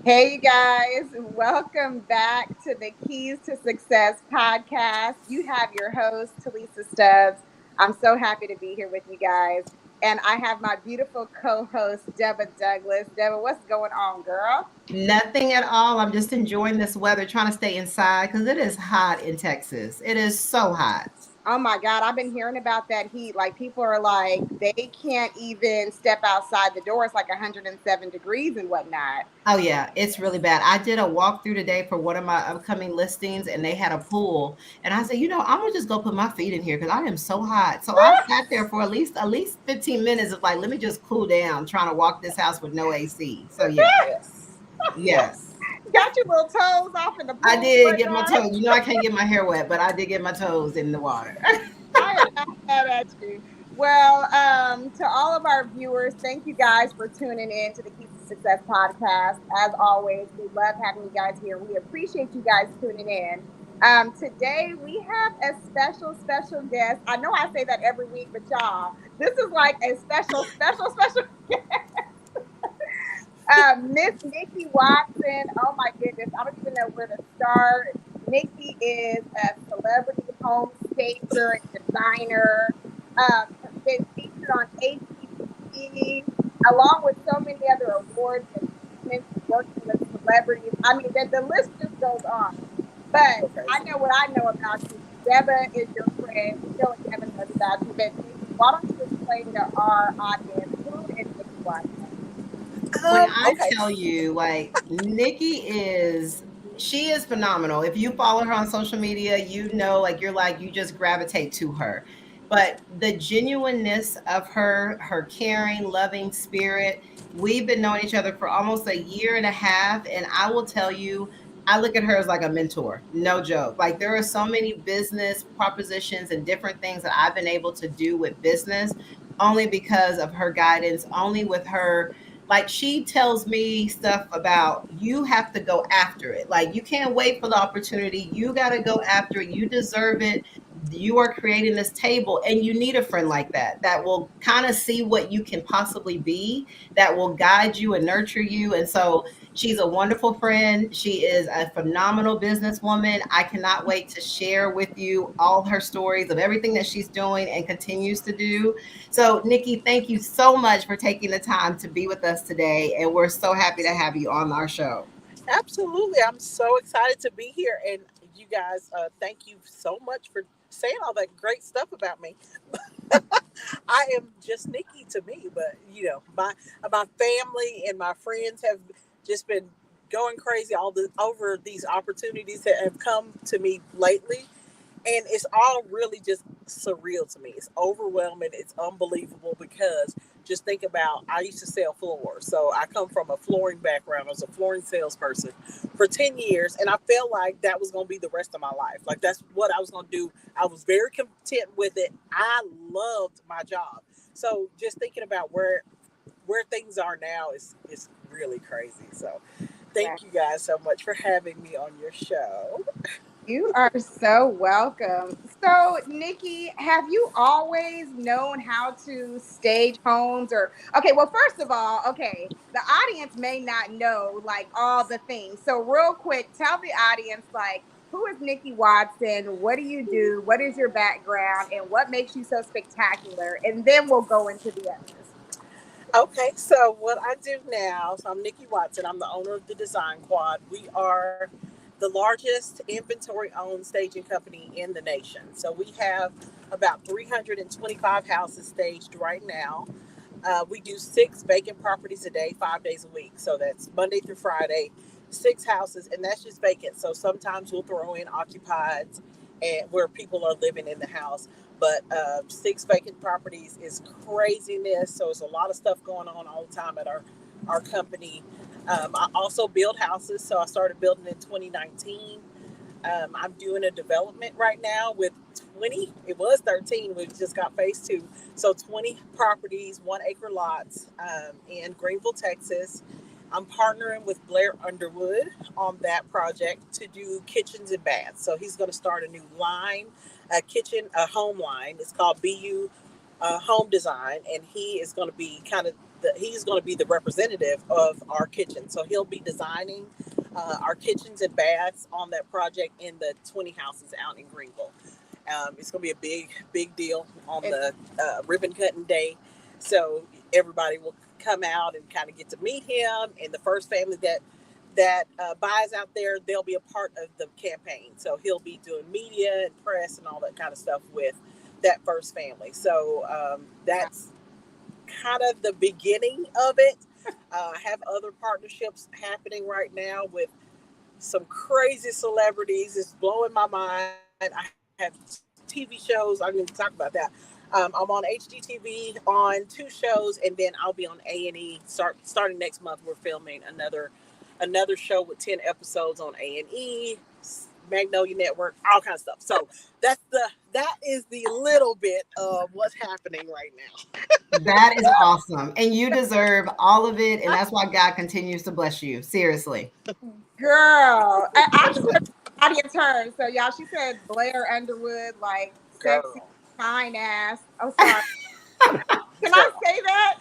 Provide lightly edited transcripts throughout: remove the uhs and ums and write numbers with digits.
Hey, you guys, welcome back to the Keys to Success podcast. You have your host, Talisa Stubbs. I'm so happy to be here with you guys. And I have my beautiful co host, Deborah Douglas. Deborah, what's going on, girl? Nothing at all. I'm just enjoying this weather, trying to stay inside because it is hot in Texas. It is so hot. Oh my God, I've been hearing about that heat. Like, people are like, they can't even step outside the door. It's like 107 degrees and whatnot. Oh, yeah, it's really bad. I did a walkthrough today for one of my upcoming listings, and they had a pool. And I said, I'm gonna just go put my feet in here because I am so hot. So I sat there for at least 15 minutes of like, let me just cool down, trying to walk this house with no AC. So Yes. yes. Got your little toes off in the I pool and did get my whatnot. toes. I can't get my hair wet, but I did get my toes in the water. I am not mad at you. Well, to all of our viewers, thank you guys for tuning in to the Keys to Success podcast. As always, we love having you guys here. We appreciate you guys tuning in. Today we have a special guest. I know I say that every week, but y'all, this is like a special Miss Nikki Watson. Oh my goodness, I don't even know where to start. Nikki is a celebrity home stager and designer. Been featured on HGTV, along with so many other awards and achievements, working with celebrities. I mean, the list just goes on. But So I crazy. know what I know about you. Deba is your friend. You know what Deba knows about you. But Nikki, why don't you explain to our audience who is Nikki Watson? When I Okay. tell you, like, she is phenomenal. If you follow her on social media, you just gravitate to her. But the genuineness of her caring, loving spirit, we've been knowing each other for almost a year and a half. And I will tell you, I look at her as like a mentor, no joke. Like, there are so many business propositions and different things that I've been able to do with business only because of her guidance, only with her, like, she tells me stuff about, you have to go after it. Like, you can't wait for the opportunity. You got to go after it. You deserve it. You are creating this table, and you need a friend like that will kind of see what you can possibly be, that will guide you and nurture you. And so she's a wonderful friend. She is a phenomenal businesswoman. I cannot wait to share with you all her stories of everything that she's doing and continues to do. So, Nikki, thank you so much for taking the time to be with us today. And we're so happy to have you on our show. Absolutely. I'm so excited to be here. And you guys, thank you so much for saying all that great stuff about me. I am just Nikki to me, but my family and my friends have just been going crazy over these opportunities that have come to me lately. And it's all really just surreal to me. It's overwhelming. It's unbelievable because just think about, I used to sell floors. So I come from a flooring background. I was a flooring salesperson for 10 years. And I felt like that was going to be the rest of my life. Like, that's what I was going to do. I was very content with it. I loved my job. So just thinking about where things are now is really crazy. So thank you guys so much for having me on your show. You are so welcome. So, Nikki, have you always known how to stage homes or okay, well, first of all, okay, the audience may not know like all the things. So, real quick, tell the audience like who is Nikki Watson? What do you do? What is your background and what makes you so spectacular? And then we'll go into the others. Okay, so what I do now, so I'm Nikki Watson. I'm the owner of the Design Quad. We are the largest inventory owned staging company in the nation. So we have about 325 houses staged right now. We do 6 vacant properties a day, 5 days a week. So that's Monday through Friday, 6 houses, and that's just vacant. So sometimes we'll throw in occupied and where people are living in the house. But 6 vacant properties is craziness. So it's a lot of stuff going on all the time at our company. I also build houses. So I started building in 2019. I'm doing a development right now with 20. It was 13. We just got phase 2. So 20 properties, 1 acre lots in Greenville, Texas. I'm partnering with Blair Underwood on that project to do kitchens and baths. So he's going to start a new line, a home line. It's called BU Home Design, and he is going to be kind of he's going to be the representative of our kitchen. So he'll be designing our kitchens and baths on that project in the 20 houses out in Greenville. It's going to be a big deal on the ribbon cutting day. So everybody will come out and kind of get to meet him. And the first family that buys out there, they'll be a part of the campaign. So he'll be doing media and press and all that kind of stuff with that first family. So that's kind of the beginning of it. I have other partnerships happening right now with some crazy celebrities. It's blowing my mind. I have TV shows. I'm going to talk about that. I'm on HGTV on 2 shows, and then I'll be on A&E. Starting next month, we're filming another show with 10 episodes on A&E, Magnolia Network, all kinds of stuff. So that is the little bit of what's happening right now. That is awesome. And you deserve all of it. And that's why God continues to bless you. Seriously. Girl. I swear audience heard. So y'all, she said Blair Underwood, like sexy, fine ass. Oh, sorry. Can I say that?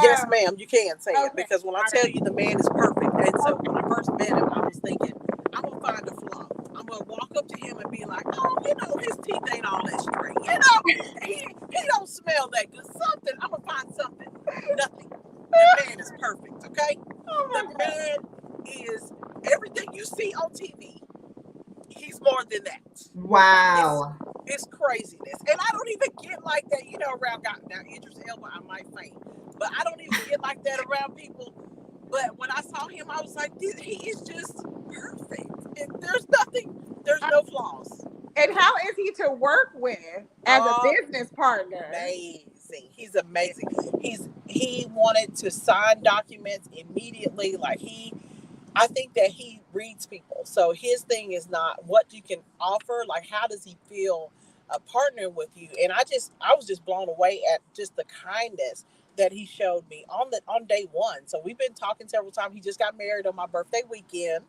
Yes, ma'am, you can say it, because when I tell you the man is perfect, and so when I first met him, I was thinking, I'm gonna find a flaw. I'm gonna walk up to him and be like, oh, his teeth ain't all that straight. He don't smell that good. Something. I'm gonna find something. Nothing. The man is perfect. Okay. The man is everything you see on TV. He's more than that. Wow. It's craziness. And I don't even get like that, around God. Now, Idris Elba, I might faint. But I don't even get like that around people. But when I saw him, I was like, he is just perfect. And there's no flaws. And how is he to work with as a business partner? Amazing. He's amazing. He wanted to sign documents immediately. I think that he reads people. So his thing is not what you can offer, like how does he feel partnering with you? And I was just blown away at just the kindness that he showed me on day one. So we've been talking several times. He just got married on my birthday weekend.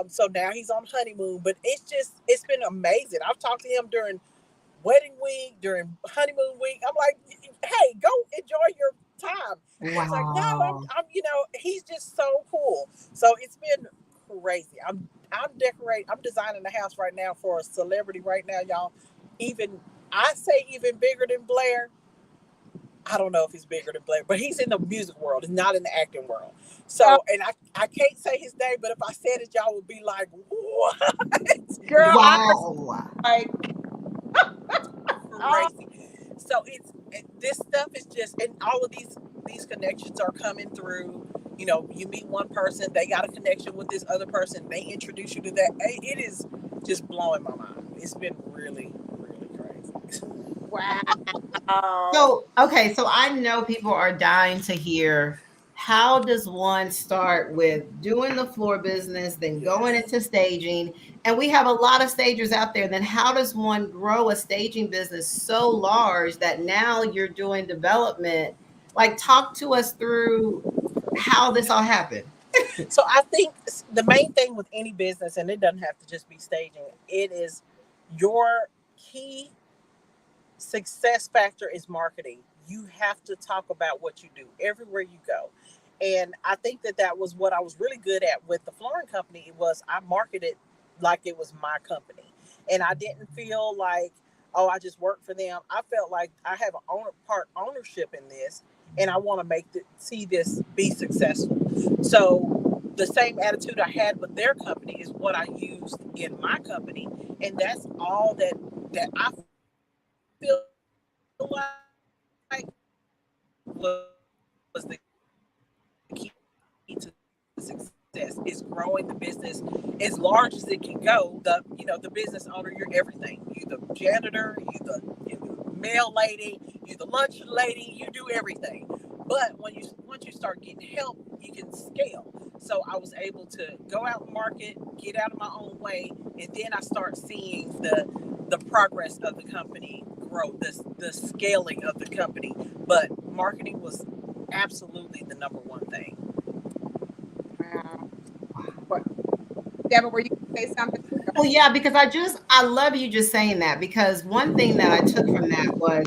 So now he's on honeymoon, but it's been amazing. I've talked to him during wedding week, during honeymoon week. I'm like, hey, go enjoy your time. Wow. He's like, no, I'm he's just so cool. So it's been crazy. I'm decorating. I'm designing a house right now for a celebrity right now, y'all. I say even bigger than Blair. I don't know if he's bigger than Blair, but he's in the music world. He's not in the acting world. So, and I can't say his name, but if I said it, y'all would be like, what? Girl, wow. Crazy. So this stuff is just, and all of these connections are coming through. You meet one person, they got a connection with this other person, they introduce you to that. It is just blowing my mind. It's been really, really crazy. Wow. So I know people are dying to hear, how does one start with doing the floor business, then going into staging? And we have a lot of stagers out there. Then how does one grow a staging business so large that now you're doing development? Like, talk to us through how this all happened. So I think the main thing with any business, and it doesn't have to just be staging, it is your key success factor is marketing. You have to talk about what you do everywhere you go. And I think that was what I was really good at with the flooring company. It was I marketed like it was my company. And I didn't feel like, oh, I just work for them. I felt like I have part ownership in this, and I want to see this be successful. So the same attitude I had with their company is what I used in my company. And that's all that I feel like was the key to success, is growing the business as large as it can go. The business owner, you're everything. You're the janitor, you're the mail lady, you're the lunch lady, you do everything. But once you start getting help, you can scale. So I was able to go out and market, get out of my own way, and then I start seeing the progress of the company grow, the scaling of the company. But marketing was absolutely the number one thing. Wow. Deborah, were you going to say something? Well, yeah, because I love you just saying that, because one thing that I took from that was,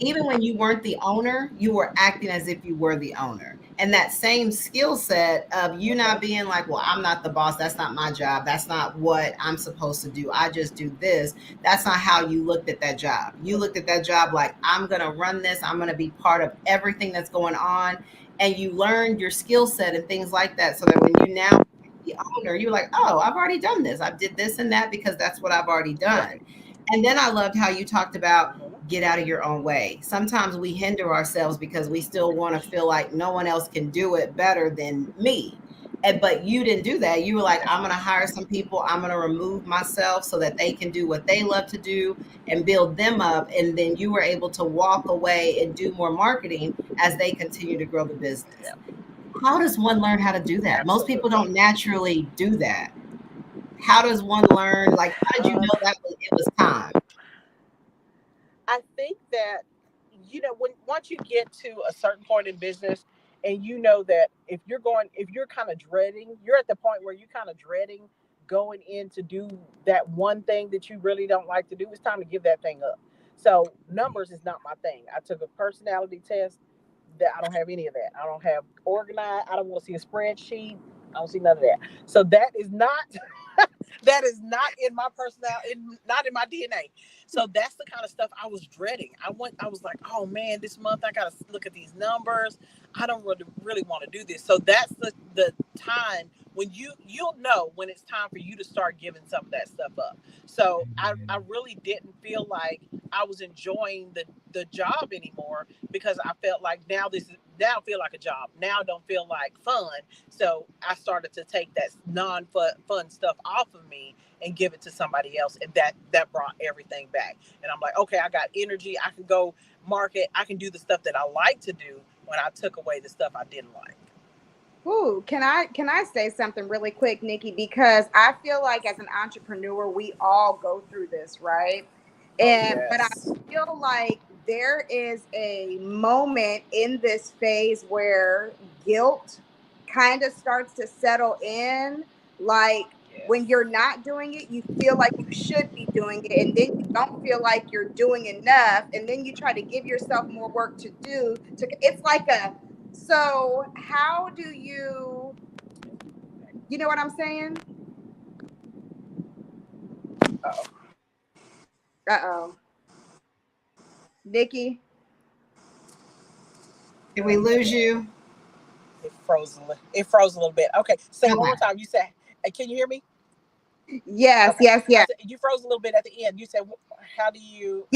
even when you weren't the owner, you were acting as if you were the owner. And that same skill set of you not being like, well, I'm not the boss. That's not my job. That's not what I'm supposed to do. I just do this. That's not how you looked at that job. You looked at that job like, I'm going to run this. I'm going to be part of everything that's going on. And you learned your skill set and things like that. So that when you now the owner, you're like, oh, I've already done this. I did this and that because that's what I've already done. And then I loved how you talked about get out of your own way. Sometimes we hinder ourselves because we still want to feel like no one else can do it better than me. But you didn't do that. You were like, I'm going to hire some people. I'm going to remove myself so that they can do what they love to do and build them up. And then you were able to walk away and do more marketing as they continue to grow the business. How does one learn how to do that? Most people don't naturally do that. How does one learn? Like, how did you know that it was time? I think that, once you get to a certain point in business and you know that if you're kind of dreading, you're at the point where you're kind of dreading going in to do that one thing that you really don't like to do, it's time to give that thing up. So numbers is not my thing. I took a personality test that I don't have any of that. I don't have organized. I don't want to see a spreadsheet. I don't see none of that. So that is not that is not in my personality, not in my DNA. So that's the kind of stuff I was dreading. I was like, oh man, this month I gotta look at these numbers. I don't really want to do this. So that's the time when you'll know when it's time for you to start giving some of that stuff up. So I really didn't feel like I was enjoying the job anymore because I felt like now feel like a job. Now don't feel like fun. So I started to take that non-fun stuff off of me and give it to somebody else. And that brought everything back. And I'm like, okay, I got energy. I can go market. I can do the stuff that I like to do when I took away the stuff I didn't like. Ooh, can I say something really quick, Nikki? Because I feel like as an entrepreneur, we all go through this, right? But I feel like there is a moment in this phase where guilt kind of starts to settle in. Like when you're not doing it, you feel like you should be doing it, and then you don't feel like you're doing enough, and then you try to give yourself more work to do. It's like so how do you know what I'm saying? Uh-oh. Nikki? Did we lose you? It froze a little bit. Okay, say one more time. You said, can you hear me? Yes, okay. Yes. You froze a little bit at the end. You said, how do you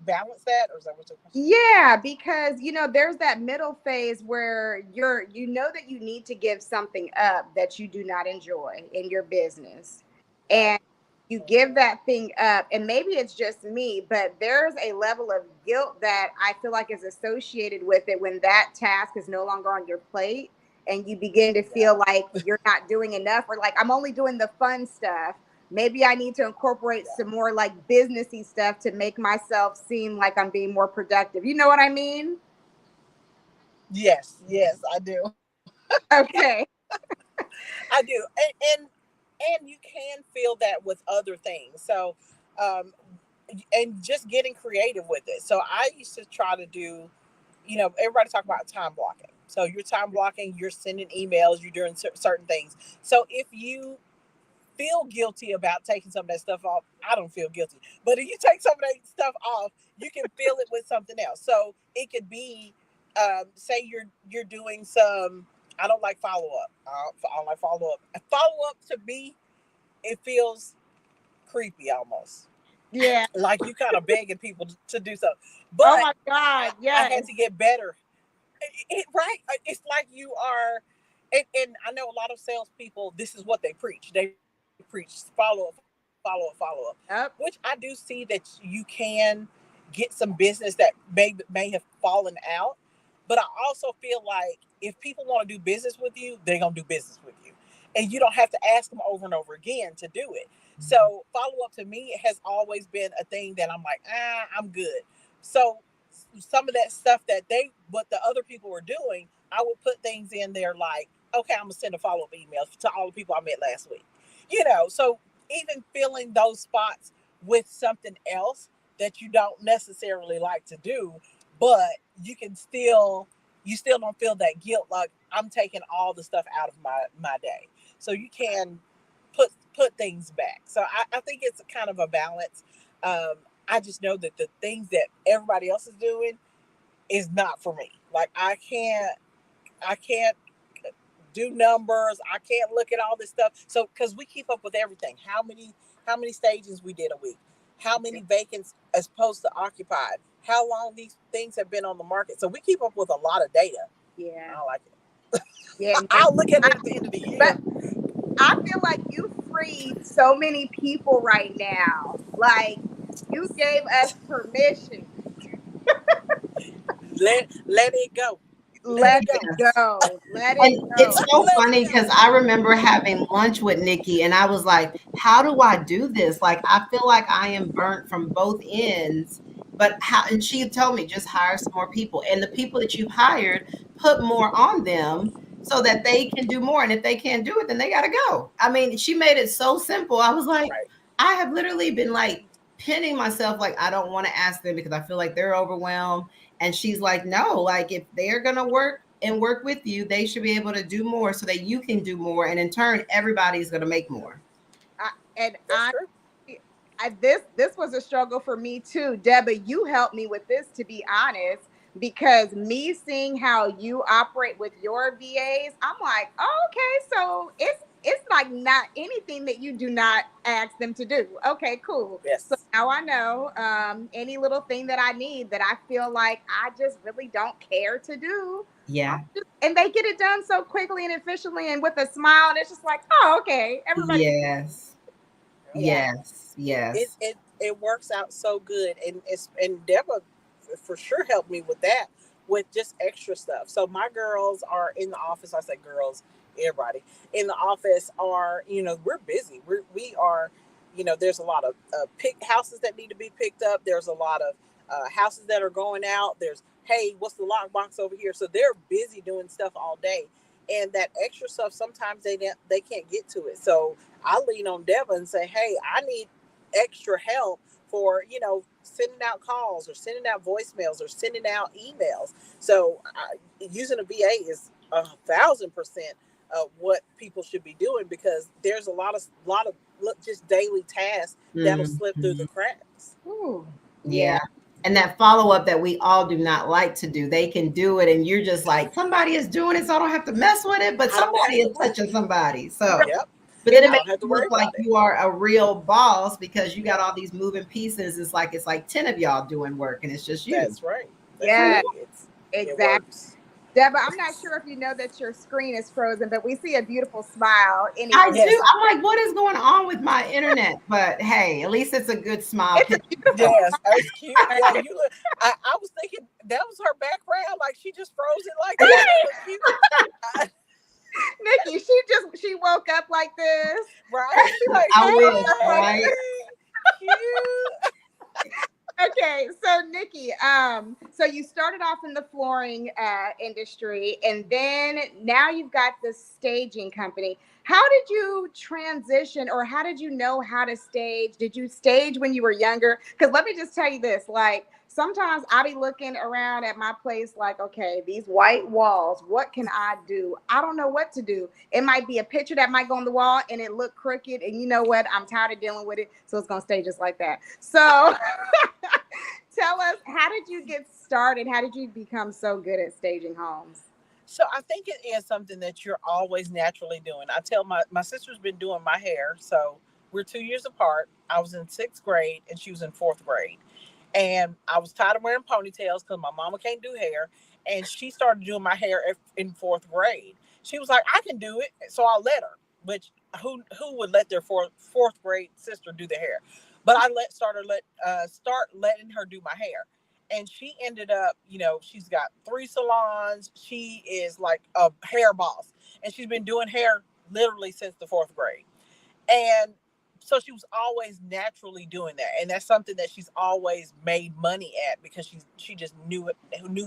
balance that, or is that what you're question? Yeah, because there's that middle phase where you know that you need to give something up that you do not enjoy in your business, and you give that thing up, and maybe it's just me, but there's a level of guilt that I feel like is associated with it when that task is no longer on your plate, and you begin to feel like you're not doing enough, or like I'm only doing the fun stuff. Maybe I need to incorporate some more like businessy stuff to make myself seem like I'm being more productive. You know what I mean? Yes, I do. Okay. I do. And you can feel that with other things. So, and just getting creative with it. So I used to try to do, everybody talk about time blocking. So you're time blocking, you're sending emails, you're doing certain things. So if you feel guilty about taking some of that stuff off, I don't feel guilty. But if you take some of that stuff off, you can feel it with something else. So it could be, say you're doing some, I don't like follow up. I don't like follow up. Follow up to me, it feels creepy almost. Yeah. Like you kind of begging people to do something. But oh my God, yes. I had to get better. Right? It's like you are, and I know a lot of salespeople, this is what they preach. They preach follow up. Yep. Which I do see that you can get some business that may have fallen out. But I also feel like if people want to do business with you, they're going to do business with you. And you don't have to ask them over and over again to do it. So follow up to me has always been a thing that I'm like, I'm good. So some of that stuff what the other people were doing, I would put things in there like, okay, I'm going to send a follow-up email to all the people I met last week. So even filling those spots with something else that you don't necessarily like to do, but you still don't feel that guilt like I'm taking all the stuff out of my day. So you can put things back. So I think it's kind of a balance. I just know that the things that everybody else is doing is not for me. Like I can't do numbers. I can't look at all this stuff. So because we keep up with everything, how many stages we did a week, how many vacants as opposed to occupied, how long these things have been on the market. So we keep up with a lot of data. Yeah. I like it. Yeah. I'll look at it at the end of the year. But I feel like you freed so many people right now. Like you gave us permission. Let it go. Let it it go. go. Let And it it's go. so Let it funny go. because I remember having lunch with Nikki and I was like, how do I do this? Like, I feel like I am burnt from both ends. But how, and she told me just hire some more people. And the people that you've hired, put more on them so that they can do more. And if they can't do it, then they got to go. I mean, she made it so simple. I was like, Right. I have literally been like pinning myself, like, I don't want to ask them because I feel like they're overwhelmed. And she's like, no, like if they're going to work and work with you, they should be able to do more so that you can do more. And in turn, everybody's going to make more. And That's true. this was a struggle for me too. Deborah, you helped me with this, to be honest, because me seeing how you operate with your VAs, I'm like, oh, okay, so it's like not anything that you do not ask them to do. Okay, cool. So Yes. now I know any little thing that I need that I feel like I just really don't care to do. Yeah. And they get it done so quickly and efficiently and with a smile. And it's just like, oh, okay, everybody. Yes. Yeah. Yes. Yes. It works out so good, and Deborah for sure helped me with that, with just extra stuff. So my girls are in the office. I say girls, everybody in the office are, we're busy. We are, there's a lot of pick houses that need to be picked up. There's a lot of houses that are going out. There's, hey, what's the lockbox over here? So they're busy doing stuff all day, and that extra stuff sometimes they can't get to it. So I lean on Deborah and say, hey, I need extra help for, sending out calls or sending out voicemails or sending out emails. So using a VA is 1,000% what people should be doing, because there's a lot of just daily tasks that'll slip through the cracks. Ooh, Yeah. And that follow up that we all do not like to do, they can do it. And you're just like, somebody is doing it, so I don't have to mess with it. But somebody is touching somebody. So, Yep. but then it makes have to you worry look like about it. you are a real boss because you got all these moving pieces. It's like 10 of y'all doing work and it's just you. That's right. Yeah, It exactly. works. Deborah, I'm not sure if you know that your screen is frozen, but we see a beautiful smile I anyway. do. Yes. I'm like, what is going on with my internet? But hey, at least it's a good smile It's a picture. beautiful Yes, it's cute. Yeah, you look. I was thinking that was her background. Like she just froze it like that. That was cute. Nikki, she woke up like this. Right? She like, I hey, wish, right? cute. Okay, so Nikki, so you started off in the flooring industry, and then now you've got this staging company. How did you transition, or how did you know how to stage? Did you stage when you were younger? Because let me just tell you this, like sometimes I be looking around at my place like, okay, these white walls, what can I do? I don't know what to do. It might be a picture that might go on the wall and it look crooked, and you know what? I'm tired of dealing with it, so it's gonna stay just like that. So tell us, how did you get started? How did you become so good at staging homes? So I think it is something that you're always naturally doing. I tell my sister's been doing my hair. So we're 2 years apart. I was in sixth grade and she was in fourth grade. And I was tired of wearing ponytails because my mama can't do hair. And she started doing my hair in fourth grade. She was like, I can do it. So I let her, which who would let their fourth grade sister do the hair? But I start letting her do my hair. And she ended up, she's got 3 salons. She is like a hair boss. And she's been doing hair literally since the fourth grade. And so she was always naturally doing that, and that's something that she's always made money at because she just knew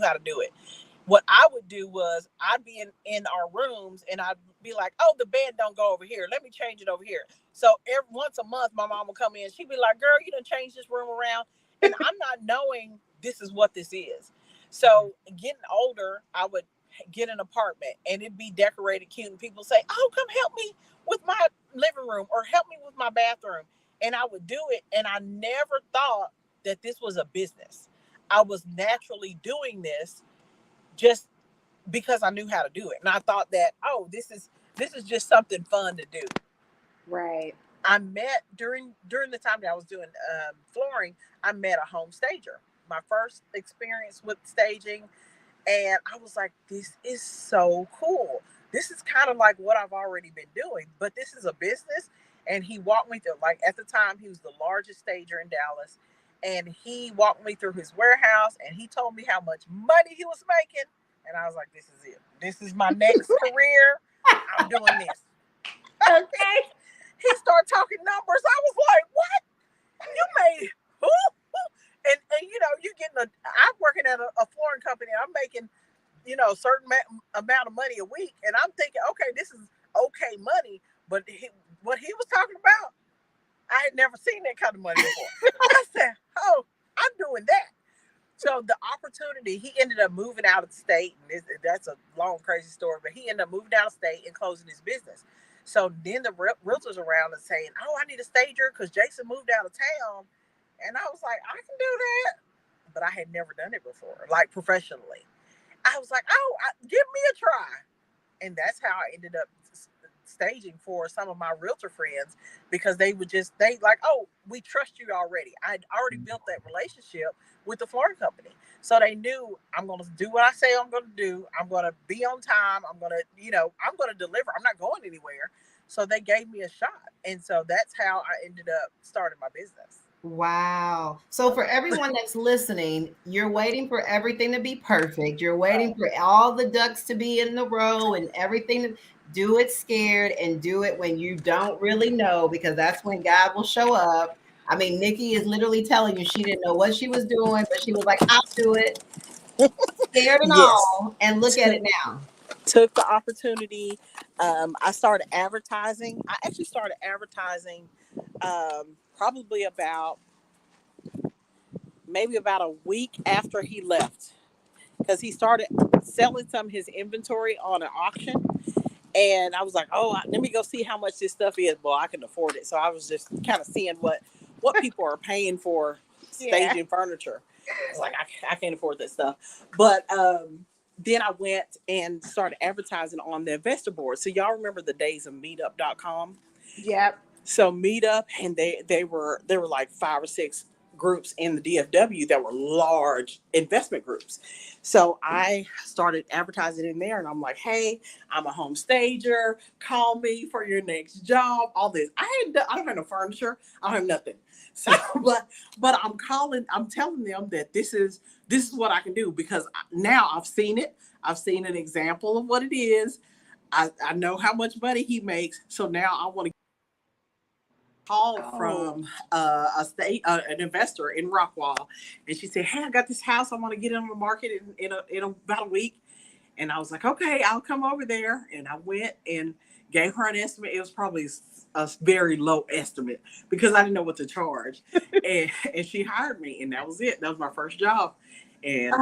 how to do it. What I would do was I'd be in our rooms and I'd be like, oh, the bed don't go over here, let me change it over here. So once a month my mom would come in, she'd be like, girl, you done changed this room around. And I'm not knowing this is what this is. So getting older, I would get an apartment and it'd be decorated cute, and people say, "Oh, come help me with my living room or help me with my bathroom," and I would do it. And I never thought that this was a business. I was naturally doing this just because I knew how to do it, and I thought that, oh, this is just something fun to do. Right. I met during the time that I was doing flooring. I met a home stager. My first experience with staging, and I was like, "This is so cool. This is kind of like what I've already been doing, but this is a business." And he walked me through. Like at the time, he was the largest stager in Dallas, and he walked me through his warehouse, and he told me how much money he was making, and I was like, "This is it. This is my next career. I'm doing this." Okay. He started talking numbers. I was like, "What? You made who?" And you getting I'm working at a flooring company. I'm making, a certain amount of money a week, and I'm thinking, okay, this is okay money. But what he was talking about, I had never seen that kind of money before. I said, "Oh, I'm doing that." So the opportunity, he ended up moving out of state, and that's a long, crazy story. But he ended up moving out of state and closing his business. So then the realtors around and saying, "Oh, I need a stager because Jason moved out of town," and I was like, "I can do that," but I had never done it before, like professionally. I was like, "Oh, give me a try," and that's how I ended up staging for some of my realtor friends, because they like, "Oh, we trust you already." I'd already built that relationship with the flooring company, so they knew I'm going to do what I say I'm going to do. I'm going to be on time. I'm going to, I'm going to deliver. I'm not going anywhere. So they gave me a shot, and so that's how I ended up starting my business. Wow. So for everyone that's listening, you're waiting for everything to be perfect. You're waiting for all the ducks to be in the row and everything to do it scared, and do it when you don't really know, because that's when God will show up. I mean, Nikki is literally telling you she didn't know what she was doing, but she was like, "I'll do it," scared and Yes. all. And look at it now. Took the opportunity. I started advertising. I actually started advertising probably maybe about a week after he left, because he started selling some of his inventory on an auction. And I was like, "Oh, let me go see how much this stuff is." Well, I can afford it. So I was just kind of seeing what people are paying for Yeah. staging furniture. I was like, I can't afford this stuff. But then I went and started advertising on the investor board. So y'all remember the days of meetup.com? Yep. So Meetup, and they were like 5 or 6 groups in the DFW that were large investment groups. So I started advertising in there, and I'm like, "Hey, I'm a home stager. Call me for your next job." All this. I don't have no furniture. I don't have nothing. So, but I'm telling them that this is what I can do, because now I've seen it. I've seen an example of what it is. I know how much money he makes. So now I want to call Oh. from an investor in Rockwall, and she said, "Hey, I got this house. I want to get it on the market in about a week." And I was like, "Okay, I'll come over there." And I went and gave her an estimate. It was probably a very low estimate because I didn't know what to charge, and she hired me, and that was it. That was my first job, and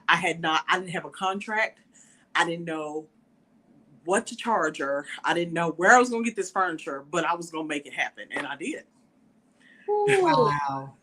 I didn't have a contract. I didn't know what to charge her. I didn't know where I was going to get this furniture, but I was going to make it happen, and I did. Ooh, Wow.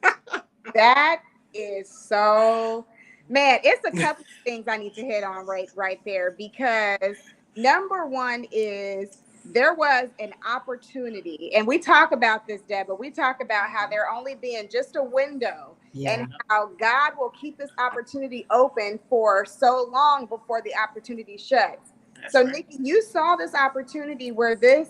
that is so, man, it's a couple of things I need to hit on right there, because number one is there was an opportunity, and we talk about this, Deb, but we talk about how there only being just a window, Yeah. and how God will keep this opportunity open for so long before the opportunity shuts. That's So, right. Nikki, you saw this opportunity where this,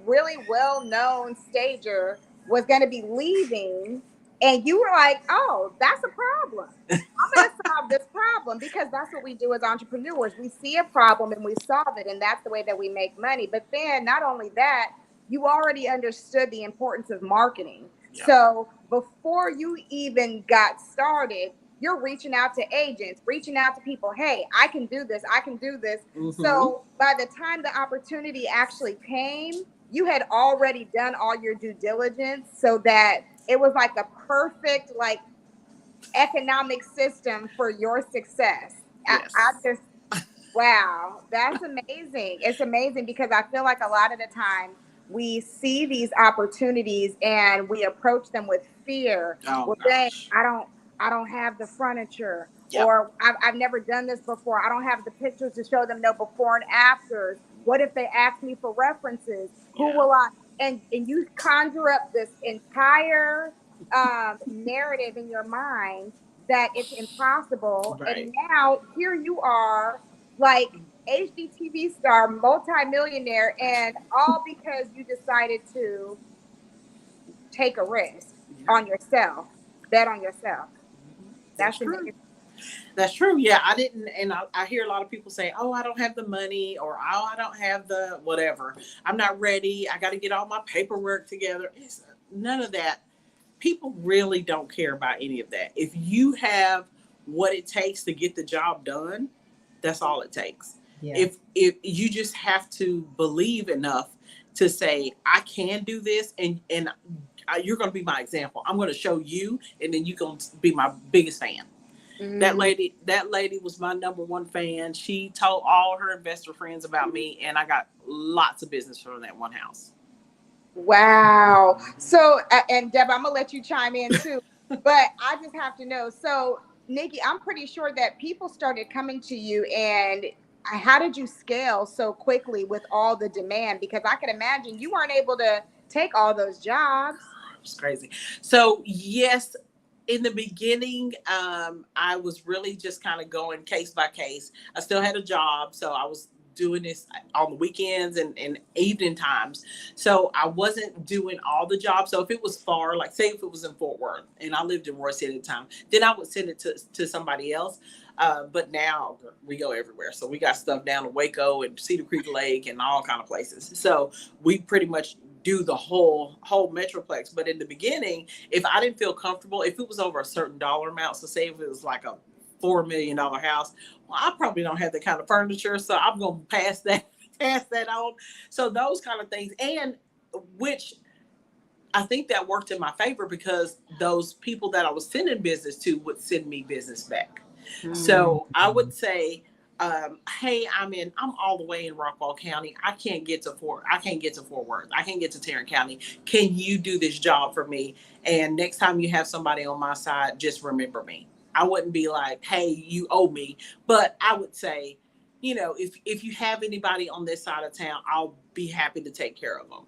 really well-known stager was going to be leaving, and you were like, "Oh, that's a problem. I'm going to solve this problem," because that's what we do as entrepreneurs. We see a problem and we solve it, and that's the way that we make money. But then not only that, you already understood the importance of marketing. Yeah. So before you even got started, you're reaching out to agents, reaching out to people. "Hey, I can do this. I can do this." Mm-hmm. So by the time the opportunity actually came, you had already done all your due diligence, so that it was like a perfect, like, economic system for your success. Yes. I just, wow, that's amazing. It's amazing because I feel like a lot of the time we see these opportunities and we approach them with fear. Oh Well, dang, gosh. I don't have the furniture, Yep. or I've never done this before. I don't have the pictures to show them no before and afters. What if they ask me for references? Who Yeah. will I? And you conjure up this entire narrative in your mind that it's impossible. Right. And now here you are, like HGTV star, multimillionaire, and all because you decided to take a risk Yeah. on yourself, bet on yourself. That's That's true. amazing. That's true. Yeah, I didn't, and I hear a lot of people say, "Oh, I don't have the money," or "Oh, I don't have the whatever. I'm not ready. I got to get all my paperwork together." It's none of that. People really don't care about any of that. If you have what it takes to get the job done, that's all it takes. Yeah. If you just have to believe enough to say, "I can do this," and you're going to be my example. I'm going to show you, and then you're going to be my biggest fan. Mm, That lady was my number one fan. She told all her investor friends about me, and I got lots of business from that one house. wow. So, and Deb, I'm gonna let you chime in too, but I just have to know. So, Nikki, I'm pretty sure that people started coming to you, and how did you scale so quickly with all the demand? Because I can imagine you weren't able to take all those jobs. It was crazy. So yes, in the beginning, I was really just kind of going case by case. I still had a job, so I was doing this on the weekends and evening times. So I wasn't doing all the jobs. So if it was far, like say if it was in Fort Worth and I lived in Roy City at the time, then I would send it to somebody else. But now we go everywhere. So we got stuff down in Waco and Cedar Creek Lake and all kind of places. So we pretty much do the whole metroplex. But in the beginning, if I didn't feel comfortable, if it was over a certain dollar amount, so say if it was like a $4 million house, well, I probably don't have that kind of furniture, so I'm gonna pass that on. So those kind of things, and which I think that worked in my favor because those people that I was sending business to would send me business back. So I would say, hey, I'm all the way in Rockwall County. I can't get to Fort Worth. I can't get to Tarrant County. Can you do this job for me? And next time you have somebody on my side, just remember me. I wouldn't be like, hey, you owe me, but I would say, if you have anybody on this side of town, I'll be happy to take care of them.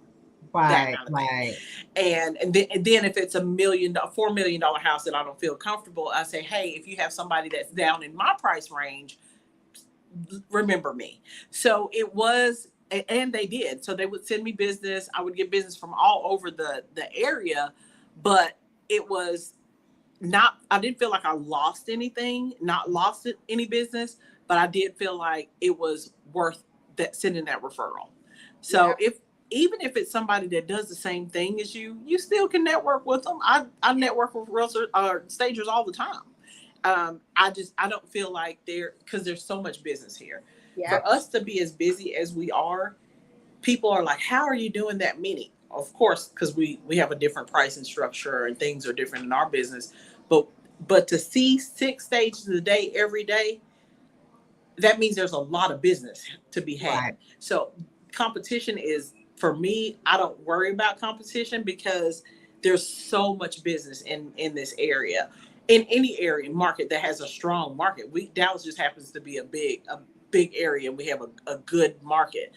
That Right, kind of thing. right. And then if it's $4 million house that I don't feel comfortable, I say, hey, if you have somebody that's down in my price range, remember me. So it was, and they did. So they would send me business. I would get business from all over the area, but it was not, I didn't feel like I lost anything, not lost any business, but I did feel like it was worth that sending that referral. So Yeah. even if it's somebody that does the same thing as you still can network with them. I network with realtors or stagers all the time. I don't feel like because there's so much business here. Yeah. For us to be as busy as we are, people are like, how are you doing that many? Of course, because we have a different pricing structure and things are different in our business. But to see 6 stages a day every day, that means there's a lot of business to be had. Right. So competition is, for me, I don't worry about competition because there's so much business in this area, in any area market that has a strong market. Dallas just happens to be a big area, and we have a good market,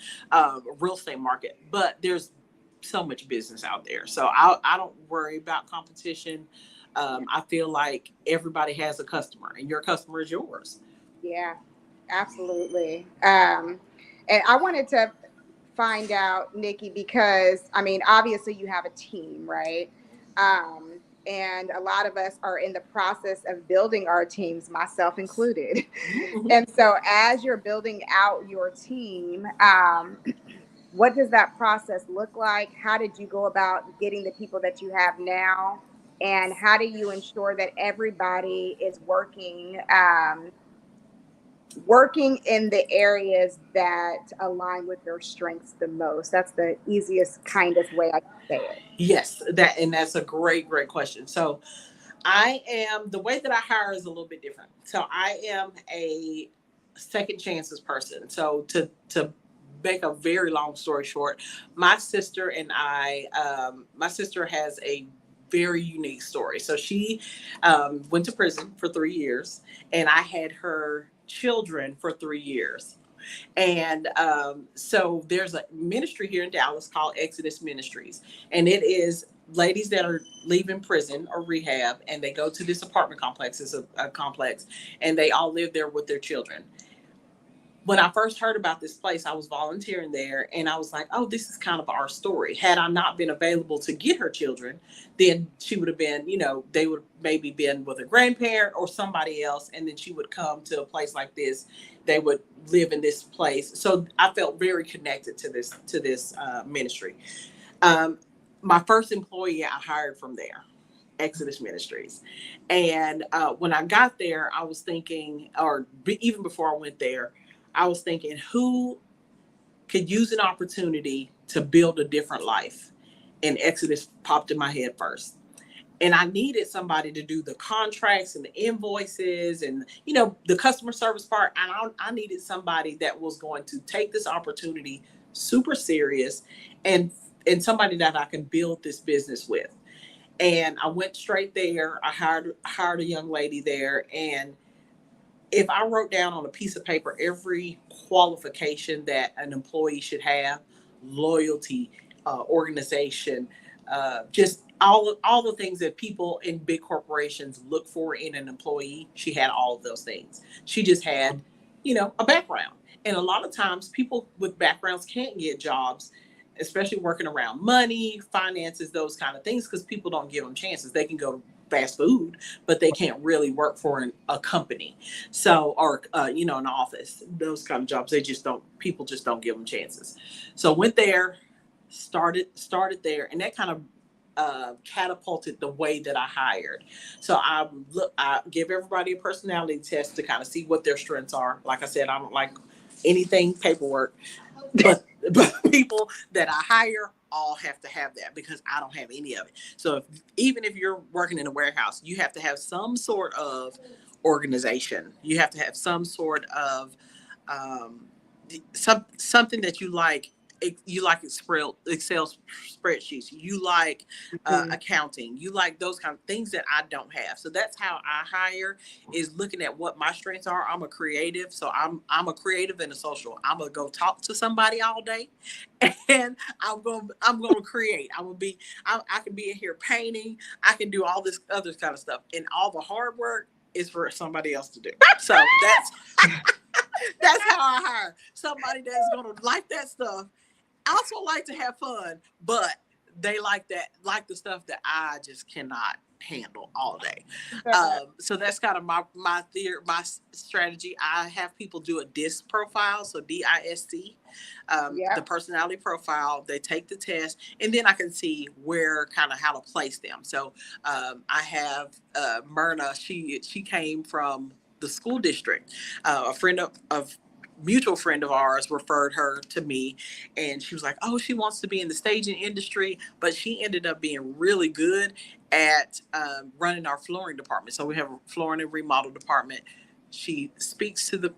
real estate market, but there's so much business out there. So I don't worry about competition. I feel like everybody has a customer and your customer is yours. Yeah. Absolutely. And I wanted to find out, Nikki, because I mean, obviously you have a team, right? And a lot of us are in the process of building our teams, myself included. Mm-hmm. And so, as you're building out your team, what does that process look like? How did you go about getting the people that you have now? And how do you ensure that everybody is working in the areas that align with their strengths the most? That's the easiest, kindest way I can say it. Yes, that's a great question. So The way that I hire is a little bit different. So I am a second chances person. So to make a very long story short, my sister and my sister has a very unique story. So she went to prison for 3 years, and I had her children for 3 years. And so there's a ministry here in Dallas called Exodus Ministries, and it is ladies that are leaving prison or rehab, and they go to this apartment complex. It's a complex, and they all live there with their children. When I first heard about this place, I was volunteering there, and I was like, oh, this is kind of our story. Had I not been available to get her children, then she would have been, they would maybe been with a grandparent or somebody else, and then she would come to a place like this. They would live in this place. So I felt very connected to this ministry. My first employee I hired from there, Exodus Ministries. And when I got there, I was thinking, even before I went there, I was thinking, who could use an opportunity to build a different life? And Exodus popped in my head first. And I needed somebody to do the contracts and the invoices and, the customer service part. And I needed somebody that was going to take this opportunity super serious and somebody that I can build this business with. And I went straight there. I hired a young lady there. And if I wrote down on a piece of paper every qualification that an employee should have, loyalty, organization, just all the things that people in big corporations look for in an employee, she had all of those things. She just had, a background. And a lot of times people with backgrounds can't get jobs, especially working around money, finances, those kind of things, because people don't give them chances. They can go to fast food, but they can't really work for a company. So, or, an office, those kind of jobs, people just don't give them chances. So went there, started there, and that kind of catapulted the way that I hired. So I give everybody a personality test to kind of see what their strengths are. Like I said, I don't like anything paperwork, but people that I hire all have to have that, because I don't have any of it. So even if you're working in a warehouse, you have to have some sort of organization. You have to have some sort of something that you like. You like Excel spreadsheets. You like accounting. You like those kind of things that I don't have. So that's how I hire, is looking at what my strengths are. I'm a creative, so I'm a creative and a social. I'm gonna go talk to somebody all day, and I'm gonna create. I can be in here painting. I can do all this other kind of stuff, and all the hard work is for somebody else to do. So that's how I hire somebody that's gonna like that stuff. I also like to have fun, but they like the stuff that I just cannot handle all day. So that's kind of my strategy. I have people do a DISC profile, so DISC, the personality profile. They take the test, and then I can see how to place them. So I have Myrna. She came from the school district. A friend of mutual friend of ours referred her to me, and she was like, oh, she wants to be in the staging industry, but she ended up being really good at running our flooring department. So we have a flooring and remodel department. She speaks to the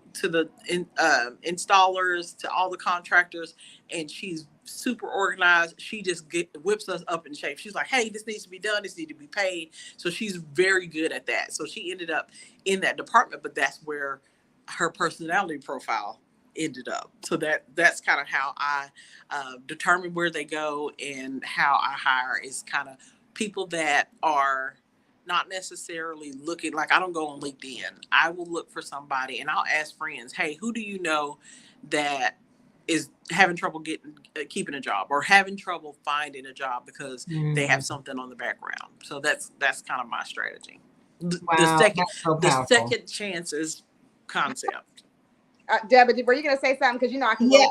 installers, to all the contractors, and she's super organized. She just whips us up in shape. She's like, hey, this needs to be done. This needs to be paid. So she's very good at that. So she ended up in that department, but that's where her personality profile ended up. So that's kind of how I determine where they go, and how I hire is kind of people that are not necessarily looking. Like, I don't go on LinkedIn. I will look for somebody, and I'll ask friends, hey, who do you know that is having trouble keeping a job, or having trouble finding a job because they have something on the background. So that's kind of my strategy. Wow, the second chances concept. Deborah, were you going to say something? Because I can. Yeah,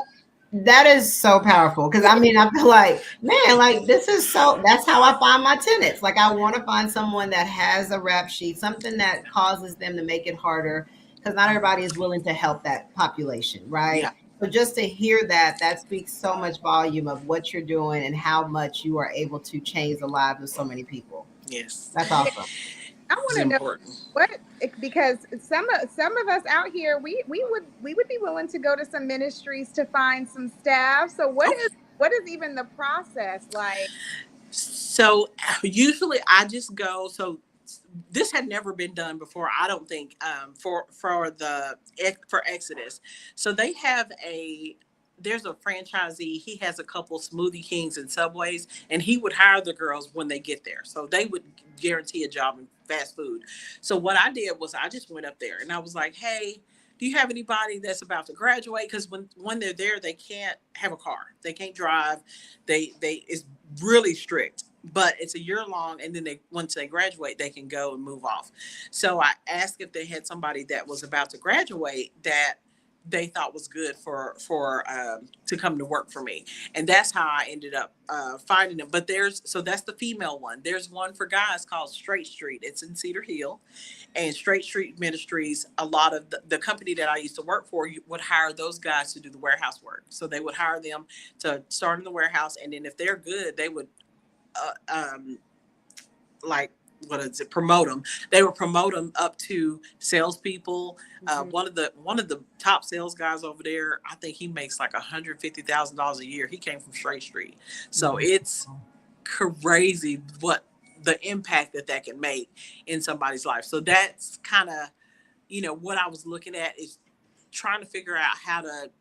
that is so powerful. Because I feel like, man, like that's how I find my tenants. Like, I want to find someone that has a rap sheet, something that causes them to make it harder, because not everybody is willing to help that population, right? Yeah. So just to hear that speaks so much volume of what you're doing and how much you are able to change the lives of so many people. Yes, that's awesome. I It's want to know important. what, because some of us out here, we would be willing to go to some ministries to find some staff. So what is even the process like? So usually I just go. So this had never been done before, I don't think, for Exodus. So they have there's a franchisee. He has a couple Smoothie Kings and Subways, and he would hire the girls when they get there. So they would guarantee a job in fast food. So what I did was I just went up there and I was like, hey, do you have anybody that's about to graduate? Because when they're there, they can't have a car, they can't drive, they it's really strict, but it's a year long, and then once they graduate they can go and move off. So I asked if they had somebody that was about to graduate that they thought was good for to come to work for me, and that's how I ended up finding them. But that's the female one. There's one for guys called Straight Street. It's in Cedar Hill, and Straight Street Ministries, a lot of the company that I used to work for, you would hire those guys to do the warehouse work. So they would hire them to start in the warehouse, and then if they're good, they would like, what is it, promote them. They would promote them up to salespeople. One of the top sales guys over there, I think he makes like $150,000 a year. He came from Straight Street. So it's crazy what the impact that can make in somebody's life. So that's kind of, what I was looking at, is trying to figure out how to,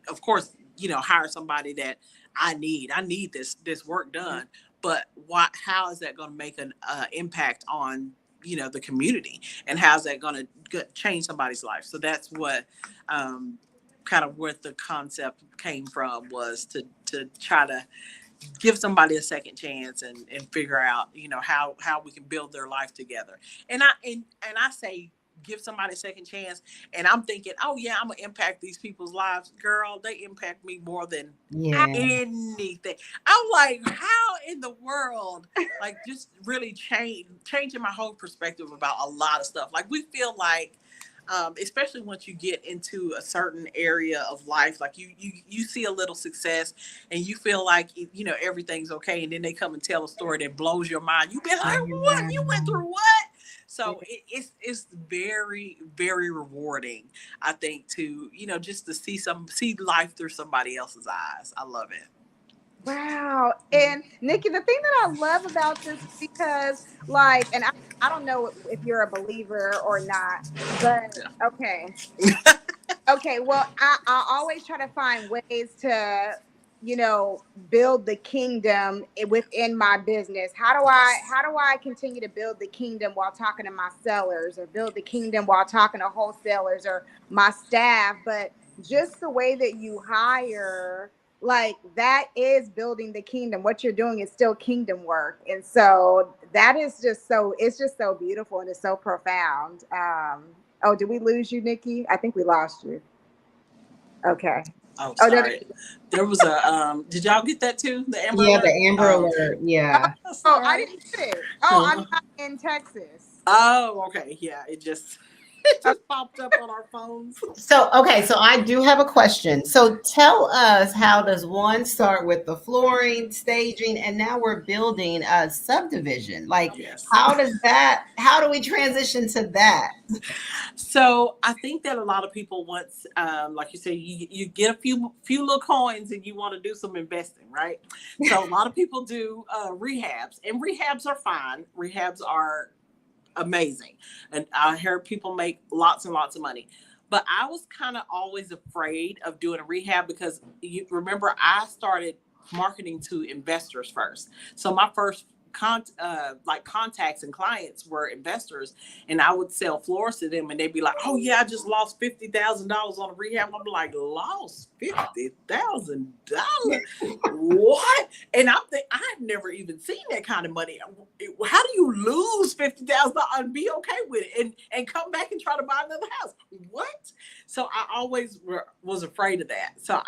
of course, hire somebody that I need this work done, but how is that going to make an impact on the community, and how's that going to change somebody's life? So that's what kind of what the concept came from, was to try to give somebody a second chance and figure out how we can build their life together. And I say give somebody a second chance, and I'm thinking, oh yeah, I'm gonna impact these people's lives. Girl, they impact me more than anything. I'm like, how in the world? Like, just really changing my whole perspective about a lot of stuff. Like, we feel like especially once you get into a certain area of life, like you see a little success and you feel like everything's okay, and then they come and tell a story that blows your mind. You be like, what? You went through what? So it's very, very rewarding, I think, to just to see life through somebody else's eyes. I love it. Wow. And Nikki, the thing that I love about this, because and I don't know if you're a believer or not, but okay. Okay, well, I always try to find ways to, build the kingdom within my business. How do I continue to build the kingdom while talking to my sellers, or build the kingdom while talking to wholesalers or my staff? But just the way that you hire, like, that is building the kingdom. What you're doing is still kingdom work. And so that is it's just so beautiful, and it's so profound. Oh, did we lose you, Nikki? I think we lost you. Okay. Oh, sorry. There was a did y'all get that too? The Amber Alert? The Amber Alert. Yeah. Oh, I didn't get it. Oh, I'm not in Texas. Oh, okay. Yeah, it just popped up on our phones. So I do have a question. So tell us, how does one start with the flooring, staging, and now we're building a subdivision? Like, how do we transition to that? So I think that a lot of people, once, like you say, you get a few little coins and you want to do some investing, right? So a lot of people do rehabs, and rehabs are fine. Rehabs are amazing, and I heard people make lots and lots of money. But I was kind of always afraid of doing a rehab, because you remember I started marketing to investors first. So my first contacts and clients were investors, and I would sell floors to them, and they'd be like, oh yeah, I just lost $50,000 on a rehab. I'm like, lost $50,000? What? And I've never even seen that kind of money. How do you lose $50,000 and be okay with it and come back and try to buy another house? What? So I always was afraid of that. So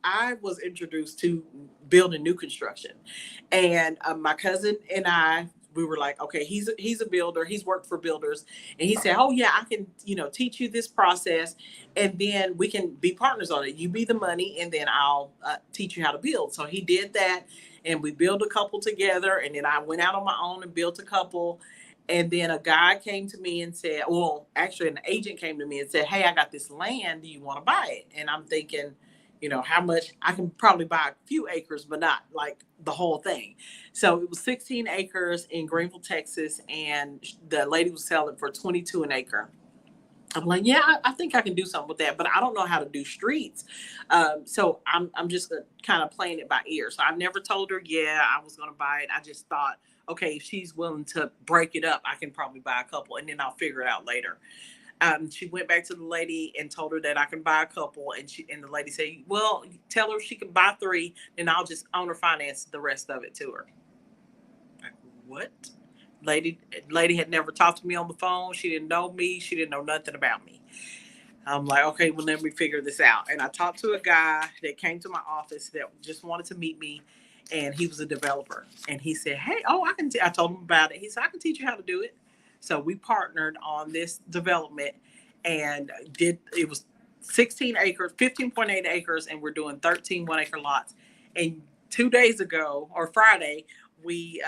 I was introduced to building new construction, and my cousin and we were like, okay, he's a builder. He's worked for builders, and he said, oh yeah, I can teach you this process, and then we can be partners on it. You be the money, and then I'll teach you how to build. So he did that, and we built a couple together, and then I went out on my own and built a couple. And then a guy came to me and said, well, actually an agent came to me and said, hey, I got this land. Do you want to buy it? And I'm thinking, you know, how much? I can probably buy a few acres, but not like the whole thing. So it was 16 acres in Greenville, Texas. And the lady was selling for 22 an acre. I'm like, yeah, I think I can do something with that, but I don't know how to do streets. So I'm just kind of playing it by ear. So I never told her, yeah, I was going to buy it. I just thought, okay, if she's willing to break it up, I can probably buy a couple and then I'll figure it out later. She went back to the lady and told her that I can buy a couple. And the lady said, well, tell her she can buy 3 and I'll just owner finance the rest of it to her. Like, what? Lady had never talked to me on the phone. She didn't know me. She didn't know nothing about me. I'm like, okay, well, let me figure this out. And I talked to a guy that came to my office that just wanted to meet me. And he was a developer. And he said, hey, I told him about it. He said, I can teach you how to do it. So we partnered on this development and it was 16 acres, 15.8 acres. And we're doing 13 1-acre lots. And 2 days ago, or Friday, we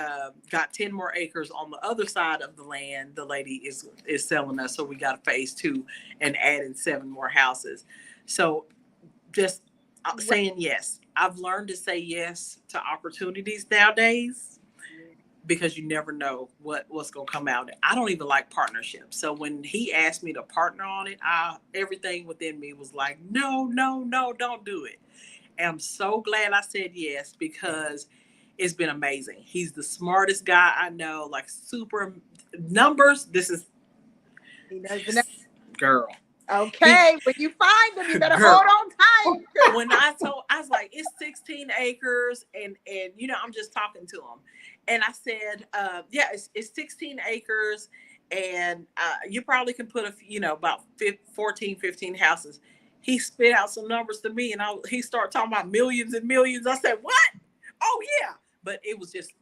got 10 more acres on the other side of the land the lady is selling us. So we got a phase 2 and adding 7 more houses. So just saying yes. I've learned to say yes to opportunities nowadays because you never know what's going to come out. I don't even like partnerships. So when he asked me to partner on it, everything within me was like, no, don't do it. And I'm so glad I said yes because it's been amazing. He's the smartest guy I know, like super numbers. He knows the numbers. Girl. Okay, when you find them, you better hold on tight. When I was like, it's 16 acres, and you know, I'm just talking to him, and I said, yeah, it's 16 acres, and you probably can put about 14, 15 houses. He spit out some numbers to me, and he started talking about millions and millions. I said, what? Oh yeah, but it was just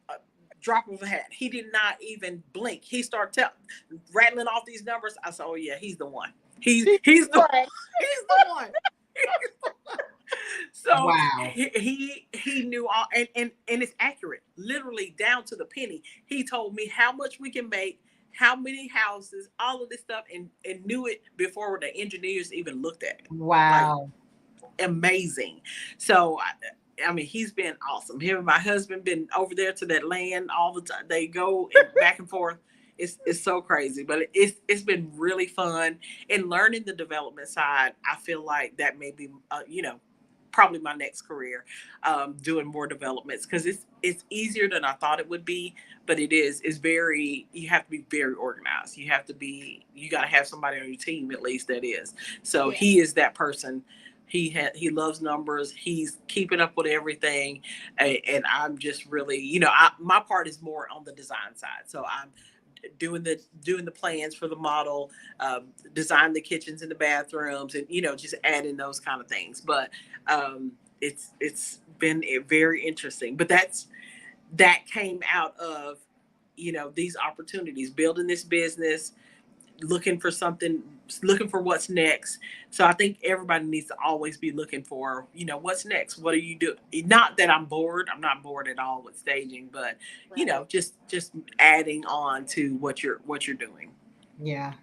a drop of a hat. He did not even blink. He started rattling off these numbers. I said, oh yeah, he's the one. He's the one. He's the one. So wow. he knew all, and it's accurate, literally down to the penny. He told me how much we can make, how many houses, all of this stuff, and knew it before the engineers even looked at it. Wow. Like, amazing. So I mean, he's been awesome. Him and my husband been over there to that land all the time. They go back and forth. It's so crazy, but it's been really fun. And learning the development side, I feel like that may be, probably my next career, doing more developments, because it's easier than I thought it would be. But it's very, you have to be very organized. You got to have somebody on your team at least that is. So yeah. He is that person. He loves numbers. He's keeping up with everything, and I'm just really, my part is more on the design side. So I'm doing the plans for the model, design the kitchens and the bathrooms, and just adding those kind of things. But it's been very interesting. But that came out of these opportunities, building this business, looking for what's next. So I think everybody needs to always be looking for, what's next? What are you doing? Not that I'm bored. I'm not bored at all with staging, but right. Just adding on to what you're doing. Yeah.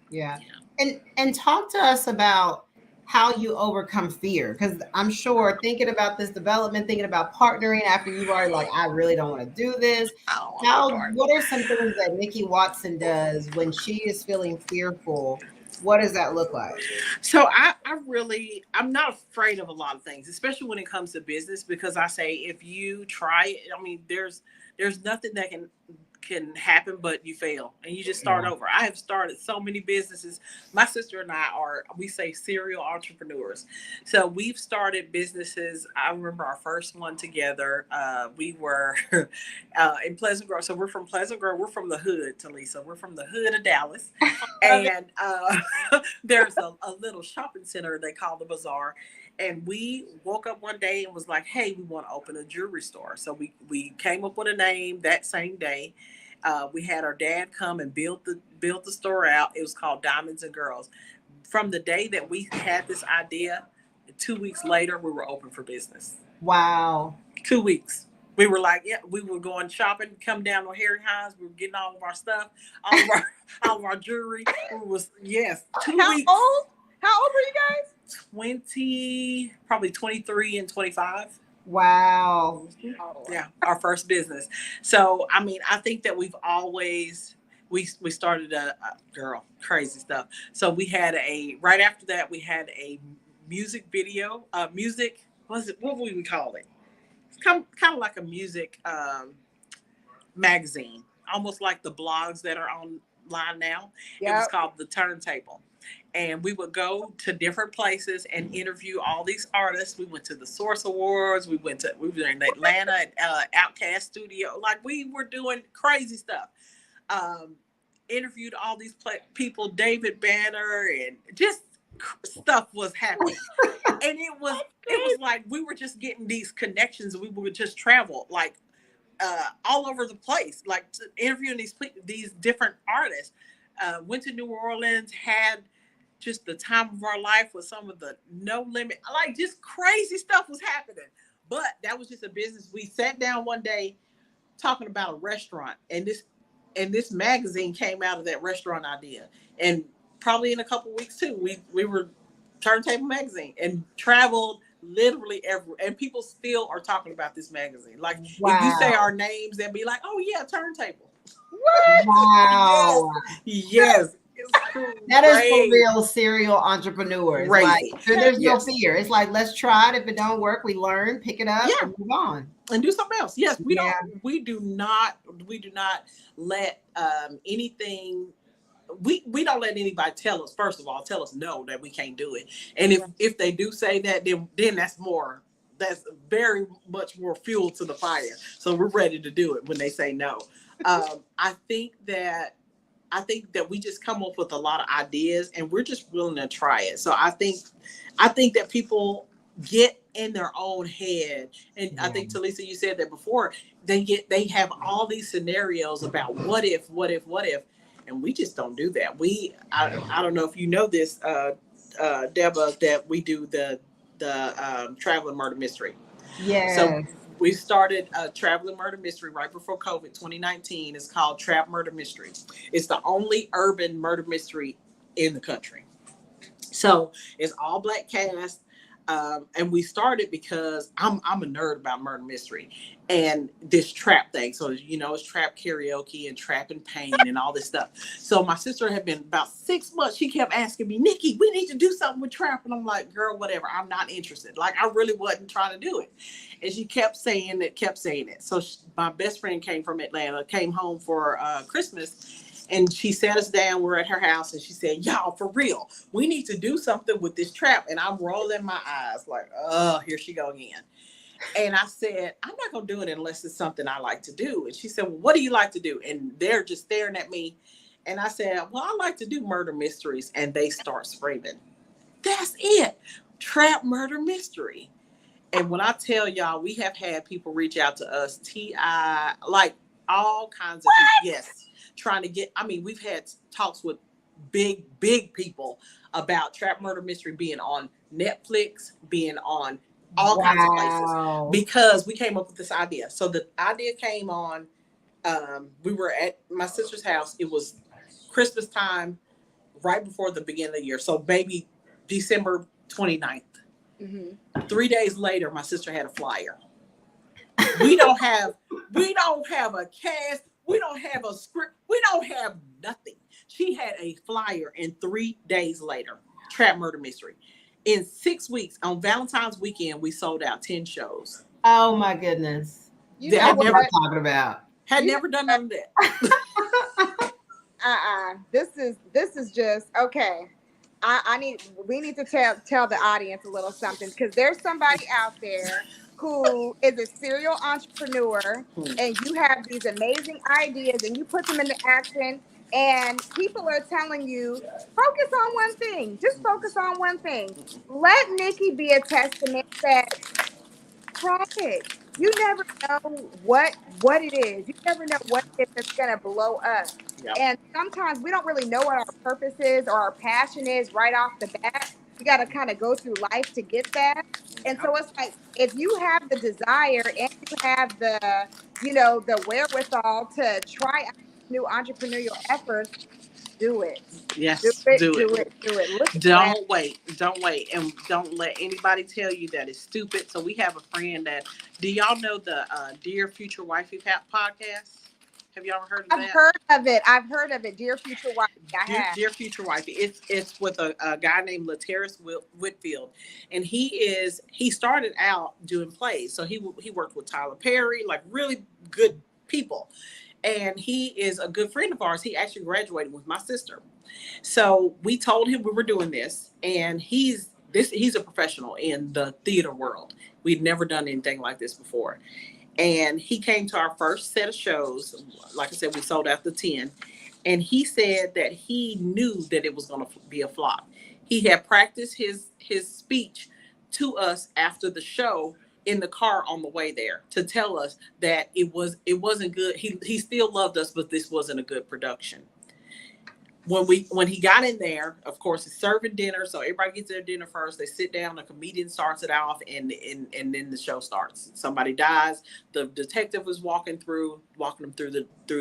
And talk to us about how you overcome fear, because I'm sure thinking about this development, thinking about partnering after you've already like, I really don't want to do this. What are some things that Nikki Watson does when she is feeling fearful? What does that look like? So I'm not afraid of a lot of things, especially when it comes to business, because I say, if you try it, I mean, there's nothing that can happen but you fail, and you just start over. I have started so many businesses. My sister and I we say serial entrepreneurs. So we've started businesses. I remember our first one together. We were in Pleasant Grove. So we're from Pleasant Grove. We're from the hood, Talisa. We're from the hood of Dallas. And there's a little shopping center they call the Bazaar. And we woke up one day and was like, hey, we want to open a jewelry store. So we came up with a name that same day. We had our dad come and build the store out. It was called Diamonds and Girls. From the day that we had this idea, 2 weeks later, we were open for business. Wow. 2 weeks. We were like, yeah, we were going shopping, come down on Harry Hines. We were getting all of our stuff, all of our all of our jewelry. We was yes, 2 weeks. How old were you guys? 20, probably 23 and 25. Wow. Yeah, our first business. So I mean, I think that we've always we started a girl crazy stuff. So we had a right after that we had a music video, music. What would we call it? It's kind of like a music magazine, almost like the blogs that are online now. Yep. It was called The Turntable. And we would go to different places and interview all these artists. We went to the Source Awards. We were in Atlanta at Outcast Studio. Like we were doing crazy stuff. Interviewed all these people, David Banner, and just stuff was happening. And it was like we were just getting these connections. We would just travel like all over the place, like interviewing these different artists. Went to New Orleans, had just the time of our life with some of the No Limit, like just crazy stuff was happening. But that was just a business. We sat down one day talking about a restaurant, and this magazine came out of that restaurant idea. And probably in a couple of weeks too, we were Turntable magazine and traveled literally everywhere. And people still are talking about this magazine. Like wow. If you say our names, they'll be like, "Oh yeah, Turntable." What? Wow. Yes. That is for real serial entrepreneurs. Crazy. Like, there's no fear. It's like, let's try it. If it don't work, we learn, pick it up, and move on. And do something else. Yes, we do not let anything. We don't let anybody tell us, first of all, tell us no, that we can't do it. And if they do say that, then that's very much more fuel to the fire. So we're ready to do it when they say no. I think that we just come up with a lot of ideas and we're just willing to try it. So I think that people get in their own head. And I think, Talisa, you said that before, they have all these scenarios about what if, and we just don't do that. I don't know if you know this, Deba, that we do the Traveling Murder Mystery. Yeah. So we started a Traveling Murder Mystery right before COVID, 2019. It's called Trap Murder Mystery. It's the only urban murder mystery in the country. So it's all Black cast. And we started because I'm a nerd about murder mystery and this trap thing. So, it's trap karaoke and trap and pain and all this stuff. So my sister had been about 6 months. She kept asking me, "Nikki, we need to do something with trap." And I'm like, "Girl, whatever. I'm not interested." Like, I really wasn't trying to do it. And she kept saying it. So my best friend came from Atlanta, came home for Christmas. And she sat us down. We're at her house, and she said, "Y'all, for real, we need to do something with this trap." And I'm rolling my eyes like, "Oh, here she go again." And I said, "I'm not going to do it unless it's something I like to do." And she said, "Well, what do you like to do?" And they're just staring at me. And I said, "Well, I like to do murder mysteries." And they start screaming, "That's it. Trap murder mystery." And when I tell y'all, we have had people reach out to us, like all kinds of people. Yes. Trying to get, we've had talks with big people about Trap Murder Mystery being on Netflix, being on all kinds of places, because we came up with this idea. So the idea came on, we were at my sister's house. It was Christmas time, right before the beginning of the year. So maybe December 29th. Mm-hmm. 3 days later, my sister had a flyer. We don't have a cast. We don't have a script. We don't have nothing. She had a flyer, and 3 days later, Trap Murder Mystery. In 6 weeks, on Valentine's weekend, we sold out 10 shows. Oh my goodness! That's what I'm talking about. Had never done none of that. This is just okay. We need to tell the audience a little something, because there's somebody out there who is a serial entrepreneur, and you have these amazing ideas and you put them into action, and people are telling you, focus on one thing. Just focus on one thing. Let Nikki be a testament that try it. You never know what it is. You never know what it is that's going to blow up. Yep. And sometimes we don't really know what our purpose is or our passion is right off the bat. We got to kind of go through life to get that. And so it's like, if you have the desire and you have the, the wherewithal to try out new entrepreneurial efforts, do it. Yes, do it. Do it. Look at that. Don't wait. Don't wait. And don't let anybody tell you that it's stupid. So we have a friend that, do y'all know the Dear Future Wifey podcast? Have y'all ever heard of that? I've heard of it. Dear Future Wifey. I have. Dear Future Wifey. It's with a guy named Laterris Whitfield. And he started out doing plays. So he worked with Tyler Perry, like really good people. And he is a good friend of ours. He actually graduated with my sister. So we told him we were doing this, and he's a professional in the theater world. We'd never done anything like this before. And he came to our first set of shows. Like I said, we sold out the 10. And he said that he knew that it was going to be a flop. He had practiced his speech to us after the show in the car on the way there to tell us that it wasn't good. He still loved us, but this wasn't a good production. When he got in there, of course, it's serving dinner, so everybody gets their dinner first. They sit down, the comedian starts it off, and then the show starts. Somebody dies. The detective was walking them through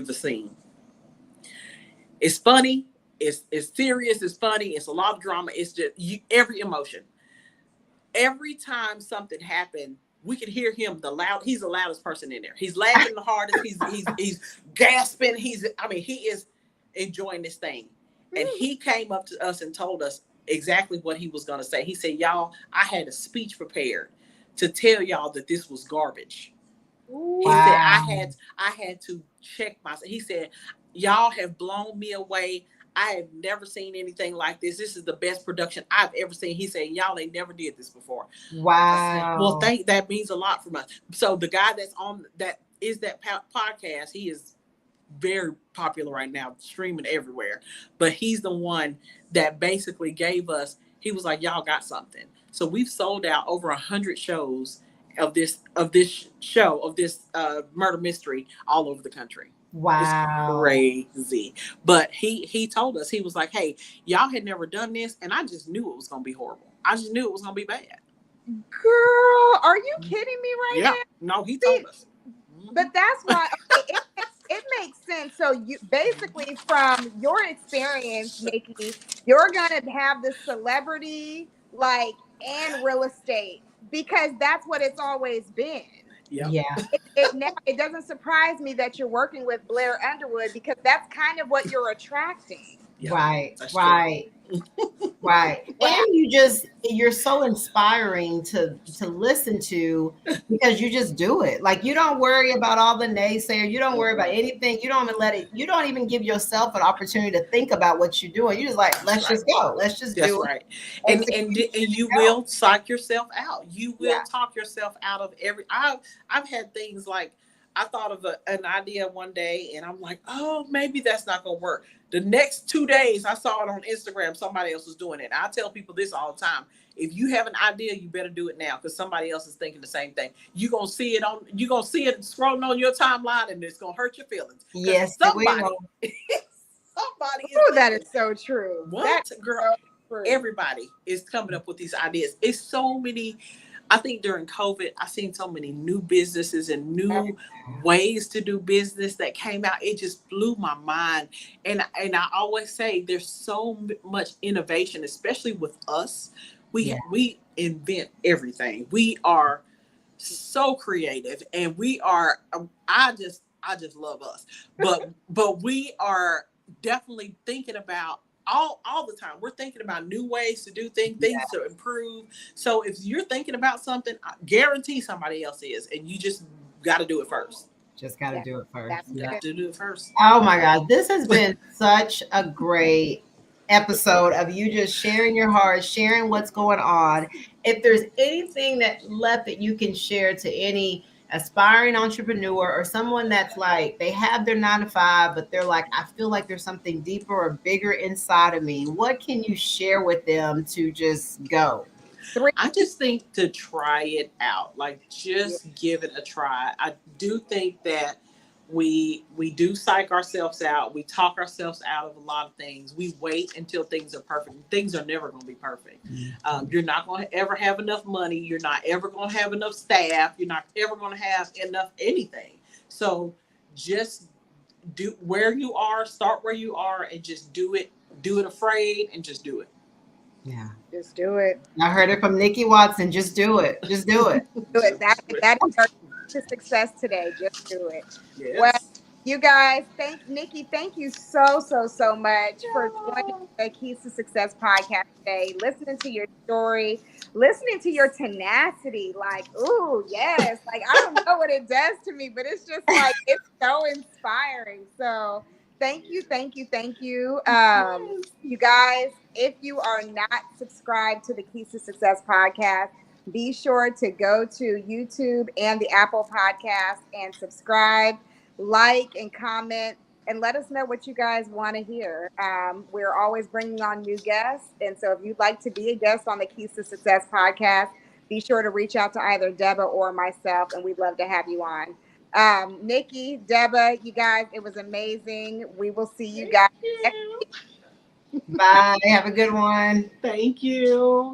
the scene. It's funny. It's serious. It's funny. It's a lot of drama. It's just every emotion. Every time something happened, we could hear him he's the loudest person in there. He's laughing the hardest. He's gasping. He is enjoying this thing. And he came up to us and told us exactly what he was going to say. He said, y'all, I had a speech prepared to tell y'all that this was garbage. Wow. He said, I had to check myself. He said, y'all have blown me away. I have never seen anything like this. This is the best production I've ever seen. He said, y'all ain't never did this before. Wow. Well, that means a lot from us. So the guy that's on that podcast, he is very popular right now, streaming everywhere. But he's the one that basically gave us, he was like, y'all got something. So we've sold out over 100 shows of this murder mystery all over the country. Wow. It's crazy. But he told us, he was like, hey, y'all had never done this, and I just knew it was gonna be horrible. I just knew it was gonna be bad. Girl, are you kidding me right now? No, he told us. But that's why it makes sense. So you basically, from your experience, Nikki, you're gonna have the celebrity and real estate, because that's what it's always been. Yep. Yeah. Now it doesn't surprise me that you're working with Blair Underwood, because that's kind of what you're attracting. Yeah, right. Right. And you're so inspiring to listen to, because you just do it. Like, you don't worry about all the naysayers. You don't worry about anything. You don't even give yourself an opportunity to think about what you're doing. You're just like, let's just go. Let's just do it. Right. And you will psych yourself out. You will talk yourself out of I've had things like, I thought of an idea one day, and I'm like, oh, maybe that's not going to work. The next 2 days, I saw it on Instagram. Somebody else was doing it. I tell people this all the time. If you have an idea, you better do it now, because somebody else is thinking the same thing. You're going to see it scrolling on your timeline, and it's going to hurt your feelings. Yes. Somebody that is so true. What? Girl, so true. Everybody is coming up with these ideas. It's so many. I think during COVID, I've seen so many new businesses and new ways to do business that came out. It just blew my mind. And I always say there's so much innovation, especially with us. We invent everything. We are so creative, and we are. I just love us. But we are definitely thinking about. All the time, we're thinking about new ways to do things to improve. So if you're thinking about something, I guarantee somebody else is, and you just got to do it first. Just got to do it first. You got to do it first. Oh my God, this has been such a great episode of you just sharing your heart, sharing what's going on. If there's anything left that you can share to any aspiring entrepreneur, or someone that's like, they have their 9-to-5, but they're like, I feel like there's something deeper or bigger inside of me, what can you share with them to just go? I just think to try it out, like just give it a try. I do think that We do psych ourselves out. We talk ourselves out of a lot of things. We wait until things are perfect. Things are never going to be perfect. You're not going to ever have enough money. You're not ever going to have enough staff. You're not ever going to have enough anything. So just do where you are, start where you are, and just do it. Do it afraid, and just do it. Yeah. Just do it. I heard it from Nikki Watson. Just do it. Just do it. Do it. That is our key to success today. Just do it. Yes. Well, you guys, Nikki, thank you so much for joining the Keys to Success podcast today, listening to your story, listening to your tenacity. Like, ooh, yes. Like, I don't know what it does to me, but it's just like, it's so inspiring. So thank you. You guys, if you are not subscribed to the Keys to Success podcast, be sure to go to YouTube and the Apple podcast and subscribe, like, and comment, and let us know what you guys want to hear. We're always bringing on new guests. And so if you'd like to be a guest on the Keys to Success podcast, be sure to reach out to either Deba or myself, and we'd love to have you on. Nikki, Deba, you guys, it was amazing. We will see you guys next week. Bye. Have a good one. Thank you.